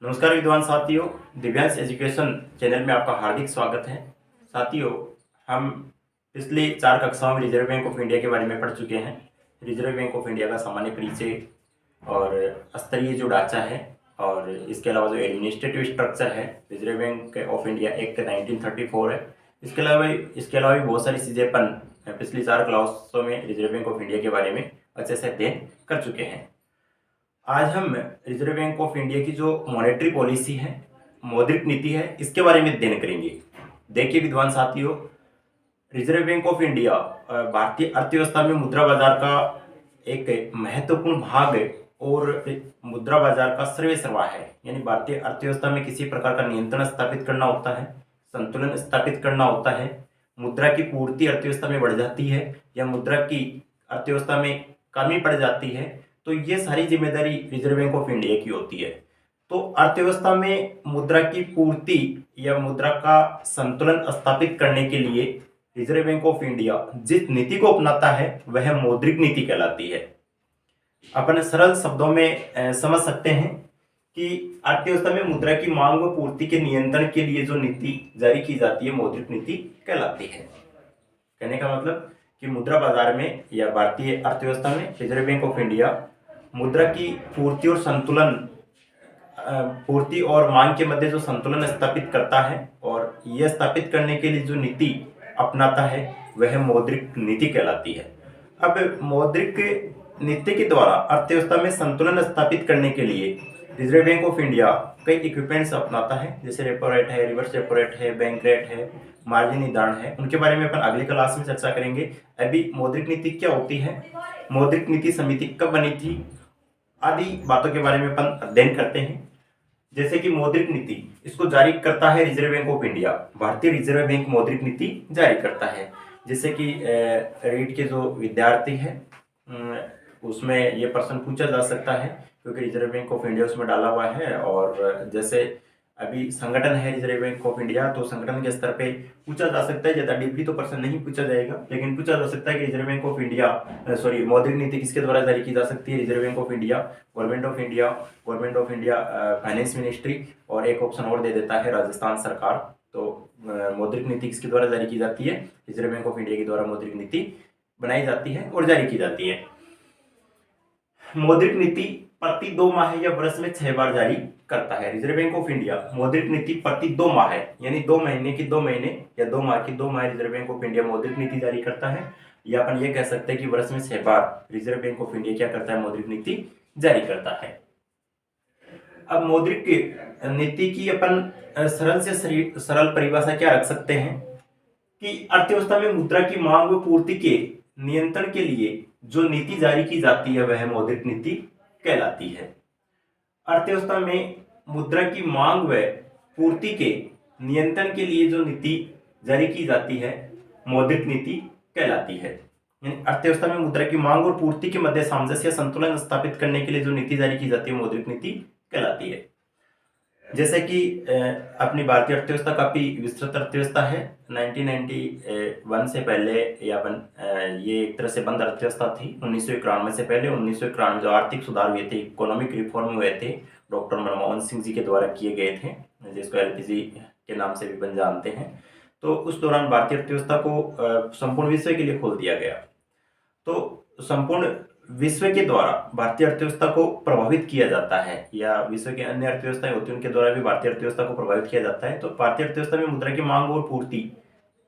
नमस्कार विद्वान साथियों, दिव्यांश एजुकेशन चैनल में आपका हार्दिक स्वागत है। साथियों, हम पिछली 4 कक्षाओं में रिजर्व बैंक ऑफ इंडिया के बारे में पढ़ चुके हैं। रिजर्व बैंक ऑफ इंडिया का सामान्य परिचय और स्तरीय जो ढांचा है और इसके अलावा जो एडमिनिस्ट्रेटिव स्ट्रक्चर है, reserve bank of India act 1934 है। इसके अलावा भी बहुत सारी चीज़ें अपन पिछली 4 क्लासों में रिजर्व बैंक ऑफ इंडिया के बारे में अच्छे से अध्ययन कर चुके हैं। आज हम रिजर्व बैंक ऑफ इंडिया की जो मॉनेटरी पॉलिसी है, मौद्रिक नीति है, इसके बारे में अध्ययन करेंगे। देखिए विद्वान साथियों, रिजर्व बैंक ऑफ इंडिया भारतीय अर्थव्यवस्था में मुद्रा बाजार का एक महत्वपूर्ण भाग और मुद्रा बाजार का सर्वेसर्वा है। यानी भारतीय अर्थव्यवस्था में किसी प्रकार का नियंत्रण स्थापित करना होता है, संतुलन स्थापित करना होता है, मुद्रा की पूर्ति अर्थव्यवस्था में बढ़ जाती है या मुद्रा की अर्थव्यवस्था में कमी पड़ जाती है, तो ये सारी जिम्मेदारी रिजर्व बैंक ऑफ इंडिया की होती है। तो अर्थव्यवस्था में मुद्रा की पूर्ति या मुद्रा का संतुलन स्थापित करने के लिए रिजर्व बैंक ऑफ इंडिया जिस नीति को अपनाता है वह मौद्रिक नीति कहलाती है। अपन सरल शब्दों में समझ सकते हैं कि अर्थव्यवस्था में मुद्रा की मांग व पूर्ति के नियंत्रण के लिए जो नीति जारी की जाती है मौद्रिक नीति कहलाती है। कहने का मतलब कि मुद्रा बाजार में या भारतीय अर्थव्यवस्था में रिजर्व बैंक ऑफ इंडिया मुद्रा की पूर्ति और मांग के मध्य जो संतुलन स्थापित करता है और यह स्थापित करने के लिए जो नीति अपनाता है वह मौद्रिक नीति कहलाती है। अब मौद्रिक नीति के द्वारा अर्थव्यवस्था में संतुलन स्थापित करने के लिए रिजर्व बैंक ऑफ इंडिया कई इक्विपमेंट्स अपनाता है, जैसे रेपो रेट है, रिवर्स रेपो रेट है, बैंक रेट है, मार्जिन निर्धारण है। उनके बारे में अपन अगली क्लास में चर्चा करेंगे। अभी मौद्रिक नीति क्या होती है, मौद्रिक नीति समिति कब बनी थी, आदि बातों के बारे में अपन अध्ययन करते हैं। जैसे कि मौद्रिक नीति, इसको जारी करता है रिजर्व बैंक ऑफ इंडिया। भारतीय रिजर्व बैंक मौद्रिक नीति जारी करता है। जैसे कि रीट के जो विद्यार्थी हैं उसमें ये प्रश्न पूछा जा सकता है क्योंकि रिजर्व बैंक ऑफ इंडिया उसमें डाला हुआ है। और जैसे अभी संगठन है रिजर्व बैंक ऑफ इंडिया, तो संगठन के स्तर पे पूछा जा सकता है। ज़्यादा डीपली तो प्रश्न नहीं पूछा जाएगा, लेकिन पूछा जा सकता है कि रिजर्व बैंक ऑफ इंडिया मौद्रिक नीति किसके द्वारा जारी की जा सकती है। Reserve bank of India, government of India, finance ministry, और एक ऑप्शन और दे देता है राजस्थान सरकार। तो मौद्रिक नीति किसके द्वारा जारी की जाती है, रिजर्व बैंक ऑफ इंडिया के द्वारा मौद्रिक नीति बनाई जाती है और जारी की जाती है। मौद्रिक नीति प्रति 2 माह या वर्ष में 6 बार जारी करता है। रिजर्व बैंक ऑफ इंडिया मौद्रिक नीति प्रति 2 माह यानी 2 महीने की 2 महीने या 2 माह की 2 माह रिजर्व बैंक ऑफ इंडिया मौद्रिक नीति जारी करता है। या अपन ये कह सकते हैं कि वर्ष में 6 बार रिजर्व बैंक ऑफ इंडिया क्या करता है, मौद्रिक नीति जारी करता है। अब मौद्रिक नीति की अपन सरल से सरल परिभाषा क्या रख सकते हैं कि अर्थव्यवस्था में मुद्रा की मांग व पूर्ति के नियंत्रण के लिए जो नीति जारी की जाती है वह मौद्रिक नीति कहलाती है। अर्थव्यवस्था में मुद्रा की मांग व पूर्ति के नियंत्रण के लिए जो नीति जारी की जाती है मौद्रिक नीति कहलाती है। यानी अर्थव्यवस्था में मुद्रा की मांग और पूर्ति के मध्य सामंजस्य संतुलन स्थापित करने के लिए जो नीति जारी की जाती है मौद्रिक नीति कहलाती है। जैसे कि अपनी भारतीय अर्थव्यवस्था काफी विस्तृत अर्थव्यवस्था है। 1991 से पहले ये एक तरह से बंद अर्थव्यवस्था थी। 1991 से पहले 1991 जो आर्थिक सुधार हुए थे, इकोनॉमिक रिफॉर्म हुए थे, डॉक्टर मनमोहन सिंह जी के द्वारा किए गए थे, जिसको एलपीजी के नाम से भी बन जानते हैं। तो उस दौरान भारतीय अर्थव्यवस्था को संपूर्ण विश्व के लिए खोल दिया गया। तो संपूर्ण विश्व के द्वारा भारतीय अर्थव्यवस्था को प्रभावित किया जाता है, या विश्व के अन्य अर्थव्यवस्थाएं होती हैं उनके द्वारा भी भारतीय अर्थव्यवस्था को प्रभावित किया जाता है। तो भारतीय अर्थव्यवस्था में मुद्रा की मांग और पूर्ति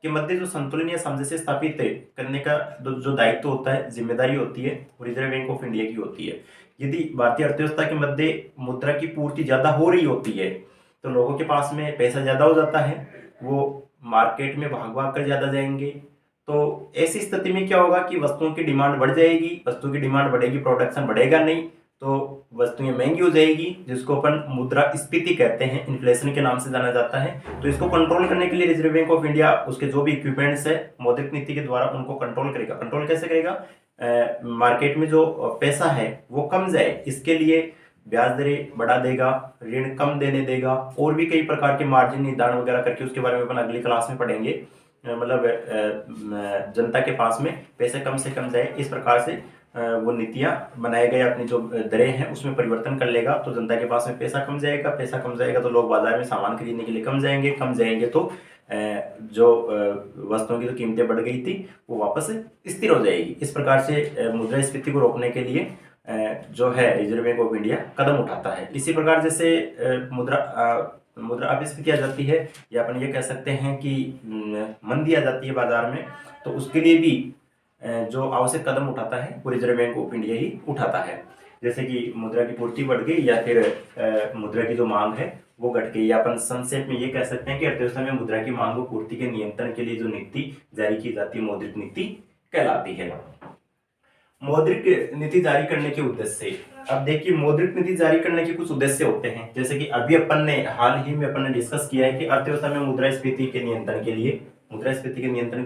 के मध्य जो संतुलन या सामंजस्य स्थापित करने का जो दायित्व होता है, जिम्मेदारी होती है, वो रिजर्व बैंक ऑफ इंडिया की होती है। यदि भारतीय अर्थव्यवस्था के मध्य मुद्रा की पूर्ति ज्यादा हो रही होती है तो लोगों के पास में पैसा ज्यादा हो जाता है, वो मार्केट में भाग भाग कर ज्यादा जाएंगे। तो ऐसी स्थिति में क्या होगा कि वस्तुओं की डिमांड बढ़ जाएगी, वस्तु की डिमांड बढ़ेगी, प्रोडक्शन बढ़ेगा नहीं, तो वस्तुएं महंगी हो जाएगी, जिसको अपन मुद्रास्फीति कहते हैं, इन्फ्लेशन के नाम से जाना जाता है। तो इसको कंट्रोल करने के लिए रिजर्व बैंक ऑफ इंडिया उसके जो भी इक्विपमेंट्स है मौद्रिक नीति के द्वारा उनको कंट्रोल करेगा। कंट्रोल कैसे करेगा, मार्केट में जो पैसा है वो कम जाए, इसके लिए ब्याज दरें बढ़ा देगा, ऋण कम देने देगा, और भी कई प्रकार के मार्जिन निर्धारण वगैरह करके उसके बारे में अपन अगली क्लास में पढ़ेंगे। मतलब जनता के पास में पैसे कम से कम जाए, इस प्रकार से वो नीतियाँ बनाए गए अपनी जो दरें हैं उसमें परिवर्तन कर लेगा, तो जनता के पास में पैसा कम जाएगा, पैसा कम जाएगा तो लोग बाजार में सामान खरीदने के लिए कम जाएंगे तो जो वस्तुओं की जो कीमतें बढ़ गई थी वो वापस स्थिर हो जाएगी। इस प्रकार से मुद्रास्फीति को रोकने के लिए जो है रिजर्व बैंक ऑफ इंडिया कदम उठाता है। इसी प्रकार जैसे मुद्रा अपस्फीति आ जाती है, या अपन ये कह सकते हैं कि मंदी आ जाती है बाजार में, तो उसके लिए भी जो आवश्यक कदम उठाता है वो रिजर्व बैंक ऑफ इंडिया ही उठाता है। जैसे कि मुद्रा की पूर्ति बढ़ गई या फिर मुद्रा की जो मांग है वो घट गई, या अपन संक्षेप में ये कह सकते हैं कि अर्थव्यवस्था में मुद्रा की मांग व पूर्ति के नियंत्रण के लिए जो नीति जारी की जाती है मौद्रिक नीति कहलाती है। मौद्रिक नीति जारी करने के उद्देश्य, अब देखिए मौद्रिक नीति जारी करने के कुछ उद्देश्य होते हैं, जैसे कि अभी हाल ही में अपन ने डिस्कस किया है कि अर्थव्यवस्था में मुद्रास्फीति के नियंत्रण के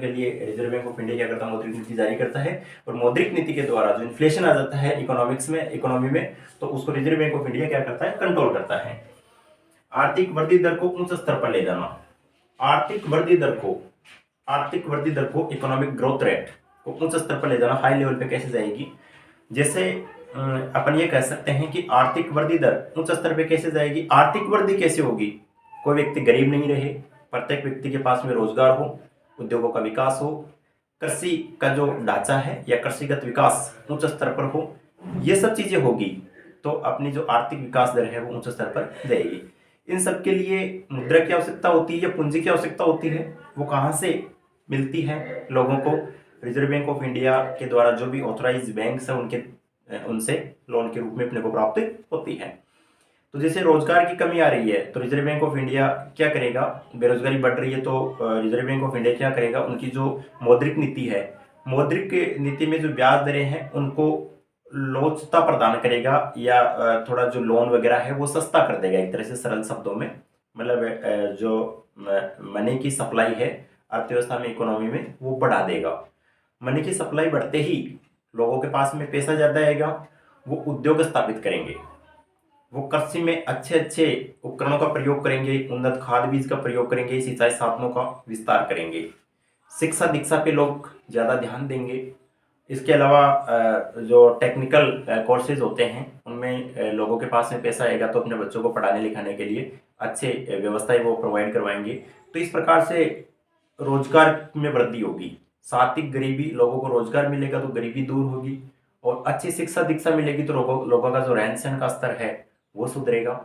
लिए रिजर्व बैंक ऑफ इंडिया क्या करता है, मौद्रिक नीति जारी करता है। और मौद्रिक नीति के द्वारा जो इन्फ्लेशन आ जाता है इकोनॉमी में, तो उसको रिजर्व बैंक ऑफ इंडिया क्या करता है, कंट्रोल करता है। आर्थिक वृद्धि दर को उच्च स्तर पर ले जाना, आर्थिक वृद्धि दर को इकोनॉमिक ग्रोथ रेट को उच्च स्तर पर ले जाना, हाई लेवल पे कैसे जाएगी। जैसे अपन ये कह सकते हैं कि आर्थिक वृद्धि दर उच्च स्तर पे कैसे जाएगी। आर्थिक वृद्धि कैसे होगी, कोई व्यक्ति गरीब नहीं रहे, प्रत्येक व्यक्ति के पास में रोजगार हो, उद्योगों का विकास हो, कृषि का जो ढांचा है या कृषिगत विकास उच्च स्तर पर हो, ये सब चीजें होगी तो अपनी जो आर्थिक विकास दर है वो उच्च स्तर पर जाएगी। इन सब के लिए मुद्रा की आवश्यकता होती है या पूंजी की आवश्यकता होती है, वो कहाँ से मिलती है लोगों को, रिजर्व बैंक ऑफ इंडिया के द्वारा जो भी ऑथराइज बैंक है उनसे लोन के रूप में अपने को प्राप्त होती है। तो जैसे रोजगार की कमी आ रही है तो रिजर्व बैंक ऑफ इंडिया क्या करेगा, बेरोजगारी बढ़ रही है तो रिजर्व बैंक ऑफ इंडिया क्या करेगा, उनकी जो मौद्रिक नीति है, मौद्रिक नीति में जो ब्याज दरें हैं उनको लोचता प्रदान करेगा, या थोड़ा जो लोन वगैरह है वो सस्ता कर देगा। एक तरह से सरल शब्दों में मतलब जो मनी की सप्लाई है अर्थव्यवस्था में, इकोनॉमी में, वो बढ़ा देगा। मनी की सप्लाई बढ़ते ही लोगों के पास में पैसा ज़्यादा आएगा, वो उद्योग स्थापित करेंगे, वो कृषि में अच्छे अच्छे उपकरणों का प्रयोग करेंगे, उन्नत खाद बीज का प्रयोग करेंगे, सिंचाई साधनों का विस्तार करेंगे, शिक्षा दीक्षा पे लोग ज़्यादा ध्यान देंगे। इसके अलावा जो टेक्निकल कोर्सेज होते हैं उनमें लोगों के पास में पैसा आएगा तो अपने बच्चों को पढ़ाने लिखाने के लिए अच्छे व्यवस्थाएं वो प्रोवाइड करवाएंगे। तो इस प्रकार से रोजगार में वृद्धि होगी, साथ ही गरीबी, लोगों को रोजगार मिलेगा तो गरीबी दूर होगी, और अच्छी शिक्षा दीक्षा मिलेगी तो लोगों का जो रहन सहन का स्तर है वो सुधरेगा।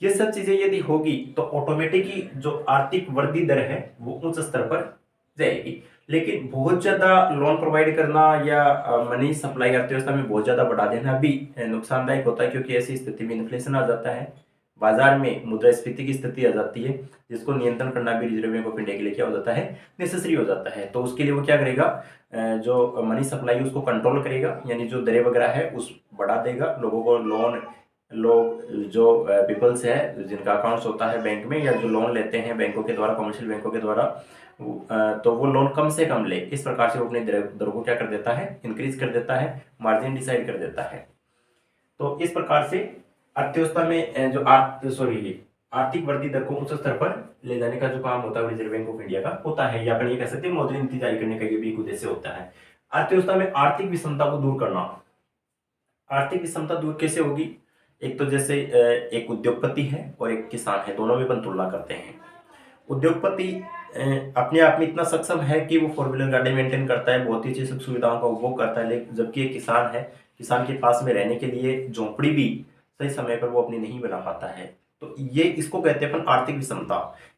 ये सब चीजें यदि होगी तो ऑटोमेटिकली जो आर्थिक वृद्धि दर है वो उच्च स्तर पर जाएगी। लेकिन बहुत ज्यादा लोन प्रोवाइड करना या मनी सप्लाई अर्थव्यवस्था में बहुत ज्यादा बढ़ा देना भी नुकसानदायक होता है, क्योंकि ऐसी स्थिति में इन्फ्लेशन आ जाता है, बाजार में मुद्रास्फीति की स्थिति आ जाती है, जिसको नियंत्रण करना भी रिजर्व बैंक ऑफ इंडिया के लिए क्या हो जाता है, नेसेसरी हो जाता है। तो उसके लिए वो क्या करेगा, जो मनी सप्लाई उसको कंट्रोल करेगा, यानी जो दरें वगैरह है उस बढ़ा देगा, लोगों को लोग जो पीपल्स है जिनका अकाउंट्स होता है बैंक में, या जो लोन लेते हैं बैंकों के द्वारा, कमर्शियल बैंकों के द्वारा, तो वो लोन कम से कम ले। इस प्रकार से वो अपने दरों को क्या कर देता है, इंक्रीज कर देता है, मार्जिन डिसाइड कर देता है। तो इस प्रकार से अर्थव्यवस्था में जो आर्थिक वृद्धि दर को उच्च स्तर पर ले जाने का जो काम होता है रिजर्व बैंक ऑफ इंडिया का होता है, या अपन ये कह सकते हैं मौद्रिक नीति जारी करने का ये भी एक उद्देश्य होता है। अर्थव्यवस्था में आर्थिक विषमता को दूर करना, आर्थिक विषमता दूर कैसे होगी, एक तो जैसे एक उद्योगपति है और एक किसान है, दोनों में अपन तुलना करते हैं। उद्योगपति अपने आप में इतना सक्षम है कि वो 4 व्हीलर गाड़ी मेंटेन करता है, बहुत ही अच्छी सुख सुविधाओं का उपभोग करता है, लेकिन जबकि एक किसान है, किसान के पास में रहने के लिए झोंपड़ी भी सही समय पर वो अपनी नहीं बना पाता है। तो ये इसको कहते हैं अपन आर्थिक विषमता,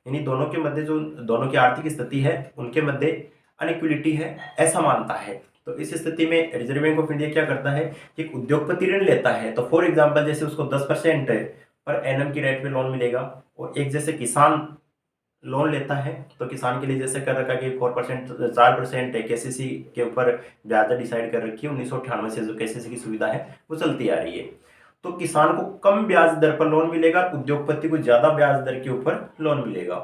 यानी दोनों के मध्य जो दोनों की आर्थिक स्थिति है उनके मध्य अनइक्वलिटी है, असमानता है। तो इस स्थिति में रिजर्व बैंक ऑफ इंडिया क्या करता है कि उद्योगपति ऋण लेता है तो फॉर एग्जांपल जैसे उसको 10% पर एनम की रेट पे लोन मिलेगा, और एक जैसे किसान लोन लेता है तो किसान के लिए जैसे कर रखा कि 4% केसीसी के ऊपर ब्याज दर डिसाइड कर रखी है, 1998 से जो केसीसी की सुविधा है वो चलती आ रही है। तो किसान को कम ब्याज दर पर लोन मिलेगा, उद्योगपति को ज्यादा ब्याज दर के ऊपर लोन मिलेगा।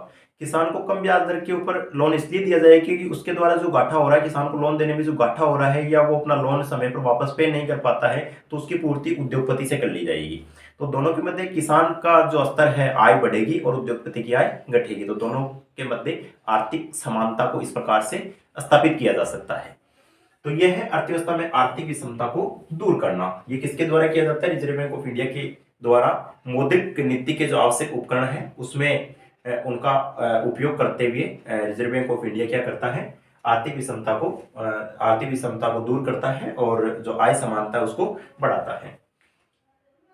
किसान को कम ब्याज दर के ऊपर लोन इसलिए दिया जाएगा क्योंकि उसके द्वारा जो घाटा हो रहा है, किसान को लोन देने में जो घाटा हो रहा है या वो अपना लोन समय पर वापस पे नहीं कर पाता है तो उसकी पूर्ति उद्योगपति से कर ली जाएगी। तो दोनों के मध्य किसान का जो स्तर है आय बढ़ेगी और उद्योगपति की आय घटेगी, तो दोनों के मध्य आर्थिक समानता को इस प्रकार से स्थापित किया जा सकता है। तो यह है अर्थव्यवस्था में आर्थिक विषमता को दूर करना। ये किसके द्वारा किया जाता है? रिजर्व बैंक ऑफ इंडिया के द्वारा मौद्रिक नीति के जो आवश्यक उपकरण है उसमें उनका उपयोग करते हुए रिजर्व बैंक ऑफ इंडिया क्या करता है? आर्थिक विषमता को दूर करता है और जो आय समानता है उसको बढ़ाता है।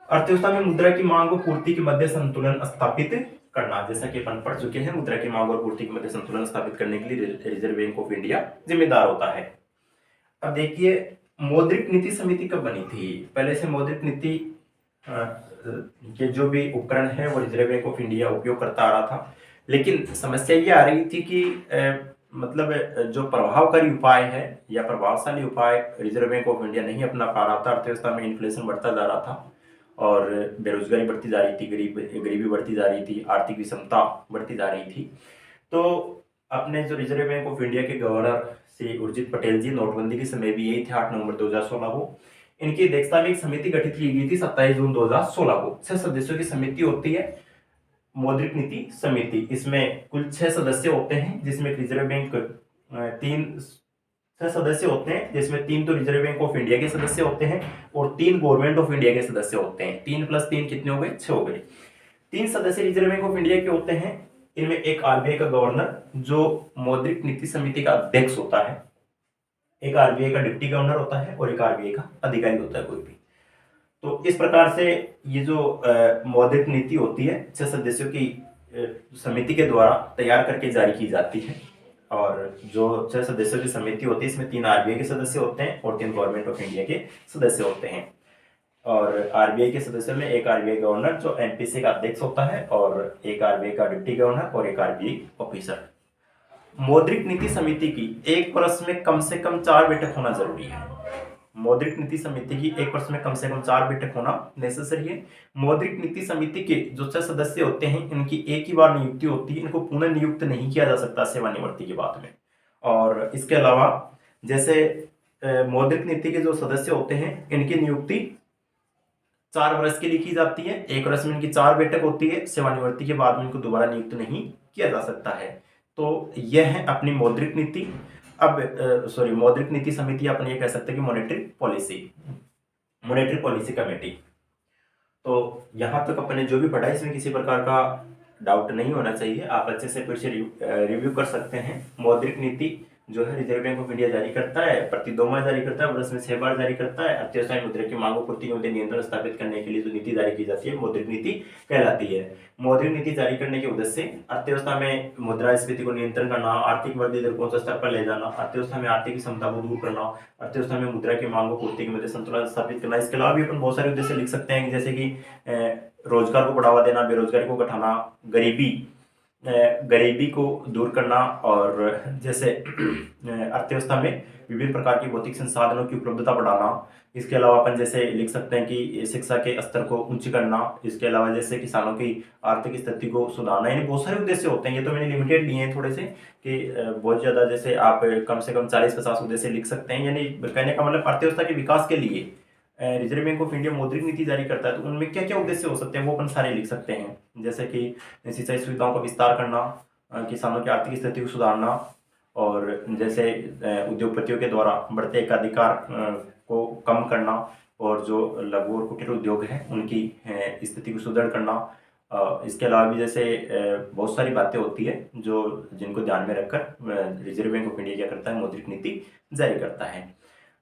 अर्थव्यवस्था में मुद्रा की मांग और पूर्ति के मध्य संतुलन स्थापित करना, जैसा कि अपन पढ़ चुके हैं, मुद्रा की मांग और पूर्ति के मध्य संतुलन स्थापित करने के लिए रिजर्व बैंक ऑफ इंडिया जिम्मेदार होता है। अब देखिए मौद्रिक नीति समिति कब बनी थी? पहले से मौद्रिक नीति के जो भी उपकरण है वो रिजर्व बैंक ऑफ इंडिया उपयोग करता आ रहा था, लेकिन समस्या ये आ रही थी कि मतलब जो प्रभावकारी उपाय है या प्रभावशाली उपाय रिजर्व बैंक ऑफ इंडिया नहीं अपना पा रहा था। अर्थव्यवस्था में इन्फ्लेशन बढ़ता जा रहा था और बेरोजगारी बढ़ती जा रही थी, गरीबी बढ़ती जा रही थी, आर्थिक विषमता बढ़ती जा रही थी। तो अपने जो रिजर्व बैंक ऑफ इंडिया के गवर्नर श्री उर्जित पटेल जी, नोटबंदी के समय भी यही थे 8 नवंबर 2016 को, इनकी अध्यक्षता में एक समिति गठित की गई थी 27 जून 2016 को। 6 सदस्यों की समिति होती है मौद्रिक नीति समिति। इसमें कुल 6 सदस्य होते हैं, जिसमें रिजर्व बैंक 6 सदस्य होते हैं, जिसमें 3 तो रिजर्व बैंक ऑफ इंडिया के सदस्य होते हैं और 3 गवर्नमेंट ऑफ इंडिया के सदस्य होते हैं। 3 + 3 कितने हो गए? 6 हो गए। 3 सदस्य रिजर्व बैंक ऑफ इंडिया के होते हैं। इनमें एक आरबीआई का गवर्नर जो मौद्रिक नीति समिति का अध्यक्ष होता है, एक आरबीआई का डिप्टी गवर्नर होता है और एक आरबीआई का अधिकारी होता है कोई भी। तो इस प्रकार से ये जो मौद्रिक नीति होती है 6 सदस्यों की समिति के द्वारा तैयार करके जारी की जाती है। और जो 6 सदस्यों की समिति होती है इसमें 3 आरबीआई के सदस्य होते हैं और 3 गवर्नमेंट ऑफ इंडिया के सदस्य होते हैं। और आरबीआई के सदस्यों में एक आरबीआई गवर्नर जो एमपीसी का अध्यक्ष होता है और एक आरबीआई का डिप्टी गवर्नर और एक आरबीआई ऑफिसर। मौद्रिक नीति समिति की एक वर्ष में कम से कम 4 बैठक होना जरूरी है। मौद्रिक नीति समिति की एक वर्ष में कम से कम 4 बैठक होना नेसेसरी है। मौद्रिक नीति समिति के जो 6 सदस्य होते हैं इनकी एक ही बार नियुक्ति होती है, इनको पुनः नियुक्त नहीं किया जा सकता सेवानिवृत्ति के बाद में। और इसके अलावा जैसे मौद्रिक नीति के जो सदस्य होते हैं इनकी नियुक्ति 4 वर्ष के लिए की जाती है। एक वर्ष में इनकी 4 बैठक होती है, सेवानिवृत्ति के बाद में इनको दोबारा नियुक्त नहीं किया जा सकता है। तो यह है अपनी मौद्रिक नीति। अब मौद्रिक नीति समिति अपन ये कह सकते हैं कि मॉनेटरी पॉलिसी कमेटी। तो यहाँ तक अपने जो भी पढ़ा इसमें किसी प्रकार का डाउट नहीं होना चाहिए, आप अच्छे से फिर से रिव्यू कर सकते हैं। मौद्रिक नीति जो है रिजर्व बैंक ऑफ इंडिया जारी करता है, प्रति 2 माह जारी करता है, वर्ष में 6 बार जारी करता है। अर्थव्यवस्था में मुद्रा की मांग और पूर्ति के मध्य नियंत्रण स्थापित करने के लिए जो नीति जारी की जाती है मौद्रिक नीति कहलाती है। मौद्रिक नीति जारी करने के उद्देश्य से अर्थव्यवस्था में मुद्रास्फीति को नियंत्रण करना, आर्थिक वृद्धि दर को उच्च स्तर पर ले जाना, अर्थव्यवस्था में आर्थिक क्षमता को दूर करना, अर्थव्यवस्था में मुद्रा की मांग और पूर्ति के मध्य संतुलन स्थापित करना। इसके अलावा भी अपन बहुत सारे उद्देश्य लिख सकते हैं, जैसे कि रोजगार को बढ़ावा देना, बेरोजगारी को घटाना, गरीबी को दूर करना, और जैसे अर्थव्यवस्था में विभिन्न प्रकार की भौतिक संसाधनों की उपलब्धता बढ़ाना। इसके अलावा अपन जैसे लिख सकते हैं कि शिक्षा के स्तर को ऊंच करना। इसके अलावा जैसे किसानों की आर्थिक स्थिति को सुधारना। यानी बहुत सारे उद्देश्य होते हैं, ये तो मैंने लिमिटेड लिए हैं थोड़े से कि बहुत ज़्यादा जैसे आप कम से कम 40-50 उद्देश्य लिख सकते हैं। यानी कहने का मतलब अर्थव्यवस्था के विकास के लिए रिजर्व बैंक ऑफ इंडिया मौद्रिक नीति जारी करता है, तो उनमें क्या क्या उद्देश्य हो सकते हैं वो अपन सारे लिख सकते हैं। जैसे कि सिंचाई सुविधाओं का विस्तार करना, किसानों की आर्थिक स्थिति को सुधारना, और जैसे उद्योगपतियों के द्वारा बढ़ते एकाधिकार को कम करना, और जो लघु और कुटीर उद्योग हैं उनकी स्थिति को सुदृढ़ करना। इसके अलावा भी जैसे बहुत सारी बातें होती है जो जिनको ध्यान में रखकर रिजर्व बैंक ऑफ इंडिया क्या करता है, मौद्रिक नीति जारी करता है।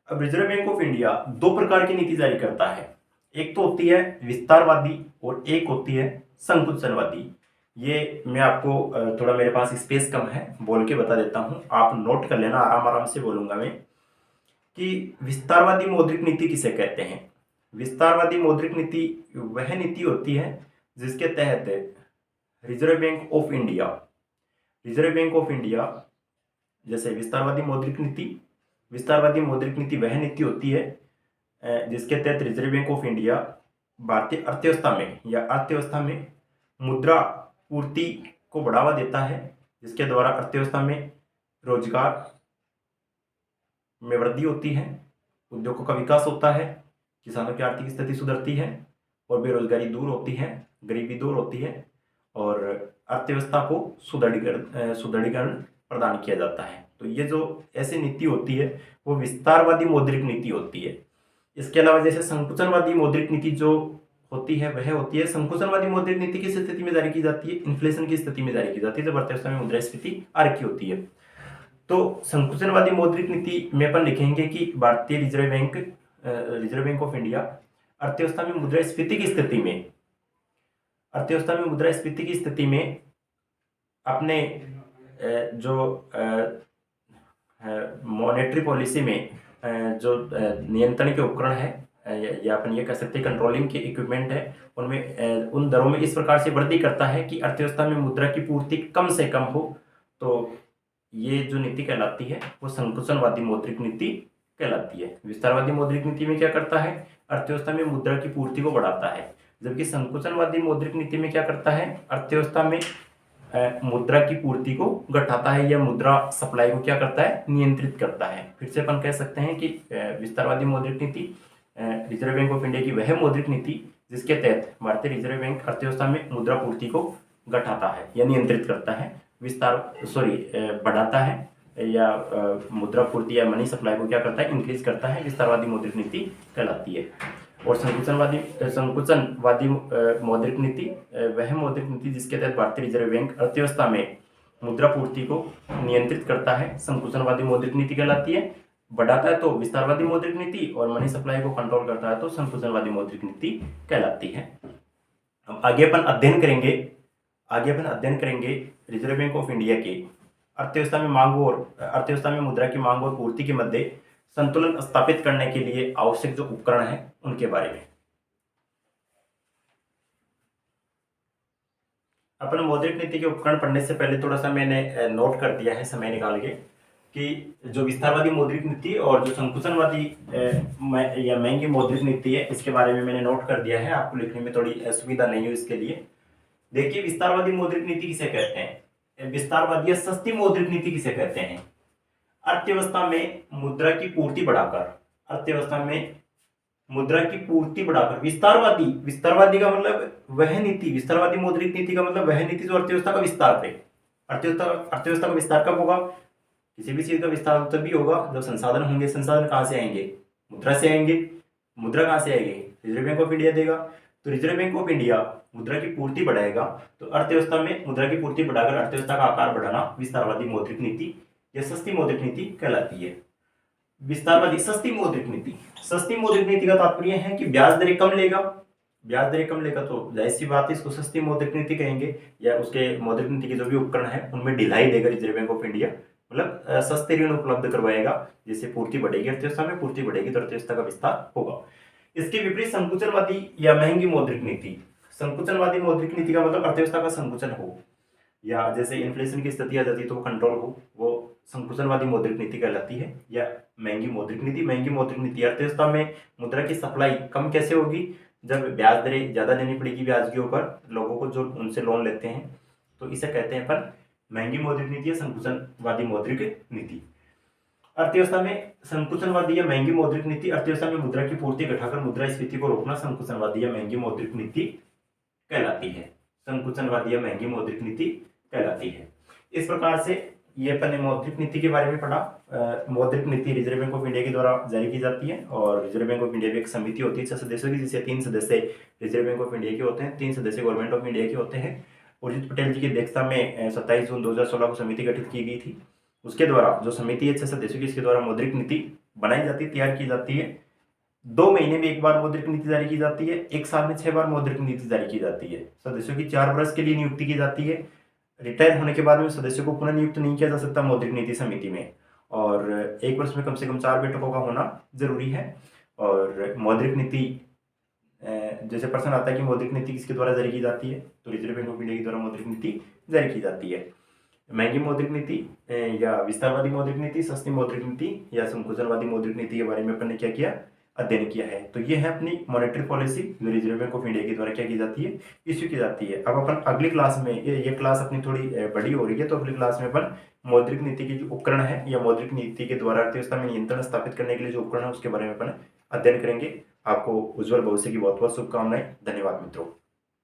अब रिजर्व बैंक ऑफ इंडिया 2 प्रकार की नीति जारी करता है, एक तो होती है विस्तारवादी और एक होती है संकुचनवादी। ये मैं आपको थोड़ा मेरे पास स्पेस कम है बोल के बता देता हूँ, आप नोट कर लेना, आराम आराम से बोलूंगा मैं कि विस्तारवादी मौद्रिक नीति किसे कहते हैं। विस्तारवादी मौद्रिक नीति वह नीति होती है जिसके तहत रिजर्व बैंक ऑफ इंडिया जैसे विस्तारवादी मौद्रिक नीति वह नीति होती है जिसके तहत रिजर्व बैंक ऑफ इंडिया भारतीय अर्थव्यवस्था में मुद्रा पूर्ति को बढ़ावा देता है, जिसके द्वारा अर्थव्यवस्था में रोजगार में वृद्धि होती है, उद्योगों का विकास होता है, किसानों की आर्थिक स्थिति सुधरती है और बेरोजगारी दूर होती है, गरीबी दूर होती है, और अर्थव्यवस्था को सुदृढ़ीकरण प्रदान किया जाता है। तो ये जो ऐसी नीति होती है वो विस्तारवादी मौद्रिक नीति होती है। इसके अलावा जैसे संकुचनवादी मौद्रिक नीति जो होती है वह होती है, संकुचनवादी मौद्रिक नीति किस स्थिति में जारी की जाती है? इन्फ्लेशन की स्थिति में जारी की जाती है, जब अर्थव्यवस्था में मुद्रास्फीति आ रखी होती है। तो संकुचनवादी मौद्रिक नीति में अपन लिखेंगे कि भारतीय रिजर्व बैंक ऑफ इंडिया अर्थव्यवस्था में मुद्रास्फीति की स्थिति में अपने जो मॉनेटरी पॉलिसी में जो नियंत्रण के उपकरण है या अपन ये कह सकते हैं कंट्रोलिंग के इक्विपमेंट है, उनमें उन दरों में इस प्रकार से वृद्धि करता है कि अर्थव्यवस्था में मुद्रा की पूर्ति कम से कम हो। तो ये जो नीति कहलाती है वो संकुचनवादी मौद्रिक नीति कहलाती है। विस्तारवादी मौद्रिक नीति में क्या करता है? अर्थव्यवस्था में मुद्रा की पूर्ति को बढ़ाता है, जबकि संकुचनवादी मौद्रिक नीति में क्या करता है? अर्थव्यवस्था में मुद्रा की पूर्ति को घटाता है या मुद्रा सप्लाई को क्या करता है? नियंत्रित करता है। फिर से अपन कह सकते हैं कि विस्तारवादी मौद्रिक नीति रिजर्व बैंक ऑफ इंडिया की वह मौद्रिक नीति जिसके तहत भारतीय रिजर्व बैंक अर्थव्यवस्था में मुद्रा पूर्ति को घटाता है या नियंत्रित करता है, बढ़ाता है या मुद्रा पूर्ति या मनी सप्लाई को क्या करता है? इंक्रीज करता है। विस्तारवादी मौद्रिक नीति कहलाती है। और संकुचनवादी मौद्रिक नीति वह मौद्रिक नीति जिसके तहत भारतीय रिजर्व बैंक अर्थव्यवस्था में मुद्रा पूर्ति को नियंत्रित करता है, संकुचनवादी मौद्रिक नीति कहलाती है। बढ़ाता है तो विस्तारवादी मौद्रिक नीति, और मनी सप्लाई को कंट्रोल करता है तो संकुचनवादी मौद्रिक नीति कहलाती है। अब आगे अपन अध्ययन करेंगे रिजर्व बैंक ऑफ इंडिया के अर्थव्यवस्था में मुद्रा की मांग और पूर्ति के मध्य संतुलन स्थापित करने के लिए आवश्यक जो उपकरण हैं उनके बारे में। अपन मौद्रिक नीति के उपकरण पढ़ने से पहले थोड़ा सा मैंने नोट कर दिया है समय निकाल के कि जो विस्तारवादी मौद्रिक नीति और जो संकुचनवादी या महंगी मौद्रिक नीति है इसके बारे में मैंने नोट कर दिया है। आपको लिखने में थोड़ी असुविधा नहीं हो इसके लिए। देखिए, विस्तारवादी मौद्रिक नीति किसे कहते हैं? विस्तारवादी या सस्ती मौद्रिक नीति किसे कहते हैं? अर्थव्यवस्था में मुद्रा की पूर्ति बढ़ाकर विस्तारवादी का मतलब वह नीति, विस्तारवादी मौद्रिक नीति का मतलब वह नीति जो अर्थव्यवस्था का विस्तार करे। अर्थव्यवस्था का विस्तार कब होगा? किसी भी चीज का विस्तार तभी होगा जब संसाधन होंगे। संसाधन कहां से आएंगे? मुद्रा से आएंगे। मुद्रा कहां से आएगी? रिजर्व बैंक ऑफ इंडिया देगा। तो रिजर्व बैंक ऑफ इंडिया मुद्रा की पूर्ति बढ़ाएगा, तो अर्थव्यवस्था में मुद्रा की पूर्ति बढ़ाकर अर्थव्यवस्था का आकार बढ़ाना विस्तारवादी मौद्रिक नीति या सस्ती मौद्रिक नीति कहलाती है। विस्तारवादी सस्ती मौद्रिक नीति का तात्पर्य है कि ब्याज दरें कम लेगा तो जाहिर सी बात है इसको सस्ती मौद्रिक नीति कहेंगे, या उसके मौद्रिक नीति के जो भी उपकरण है उनमें ढिलाई देगा रिजर्व बैंक ऑफ इंडिया, मतलब सस्ते ऋण उपलब्ध करवाएगा, जिससे पूर्ति बढ़ेगी अर्थव्यवस्था में। पूर्ति बढ़ेगी तो अर्थव्यवस्था का विस्तार होगा। इसके विपरीत संकुचनवादी या महंगी मौद्रिक नीति का मतलब अर्थव्यवस्था का संकुचन हो, या जैसे इन्फ्लेशन की स्थिति आ जाती है तो वो कंट्रोल हो, वो संकुचनवादी मौद्रिक नीति कहलाती है। या महंगी मौद्रिक नीति अर्थव्यवस्था में मुद्रा की सप्लाई कम कैसे होगी? जब ब्याज दरें ज्यादा देनी पड़ेगी ब्याज के ऊपर लोगों को जो उनसे लोन लेते हैं, तो इसे कहते हैं अपन महंगी मौद्रिक नीति या संकुचनवादी मौद्रिक नीति। अर्थव्यवस्था में संकुचनवादी या महंगी मौद्रिक नीति अर्थव्यवस्था में मुद्रा की पूर्ति घटाकर मुद्रास्फीति को रोकना संकुचनवादी या महंगी मौद्रिक नीति कहलाती है। इस प्रकार से ये अपन मौद्रिक नीति के बारे में पढ़ा। मौद्रिक नीति रिजर्व बैंक ऑफ इंडिया के द्वारा जारी की जाती है, और रिजर्व बैंक ऑफ इंडिया की एक समिति होती है 6 सदस्यों की, जिससे 3 सदस्य रिजर्व बैंक ऑफ इंडिया के होते हैं, 3 सदस्य गवर्नमेंट ऑफ इंडिया के होते हैं। उर्जित पटेल जी की अध्यक्षता में 27 जून 2016 को समिति गठित की गई थी। उसके द्वारा जो समिति है 6 सदस्यों की, इसके द्वारा मौद्रिक नीति बनाई जाती है, तैयार की जाती है। 2 महीने में एक बार मौद्रिक नीति जारी की जाती है, 1 साल में 6 बार मौद्रिक नीति जारी की जाती है। सदस्यों की 4 वर्ष के लिए नियुक्ति की जाती है। रिटायर होने के बाद में सदस्यों को पुनः नियुक्त नहीं किया जा सकता मौद्रिक नीति समिति में, और 1 वर्ष में कम से कम 4 बैठकों का होना जरूरी है। और मौद्रिक नीति जैसे प्रश्न आता है कि मौद्रिक नीति किसके द्वारा जारी की जाती है, तो रिजर्व बैंक ऑफ इंडिया के द्वारा मौद्रिक नीति जारी की जाती है। महंगी मौद्रिक नीति या विस्तारवादी मौद्रिक नीति, सस्ती मौद्रिक नीति या संकुचनवादी मौद्रिक नीति के बारे में अपन ने क्या किया? अध्ययन किया है। तो ये है अपनी मॉनेटरी पॉलिसी जो रिजर्व बैंक ऑफ इंडिया के द्वारा क्या की जाती है? इश्यू की जाती है। अब अपन अगली क्लास में, ये क्लास अपनी थोड़ी बड़ी हो रही है, तो अगली क्लास में अपन मौद्रिक नीति के जो उपकरण है या मौद्रिक नीति के द्वारा अर्थव्यवस्था में नियंत्रण स्थापित करने के लिए जो उपकरण है उसके बारे में अपन अध्ययन करेंगे। आपको उज्जवल भविष्य की बहुत बहुत शुभकामनाएं। धन्यवाद मित्रों।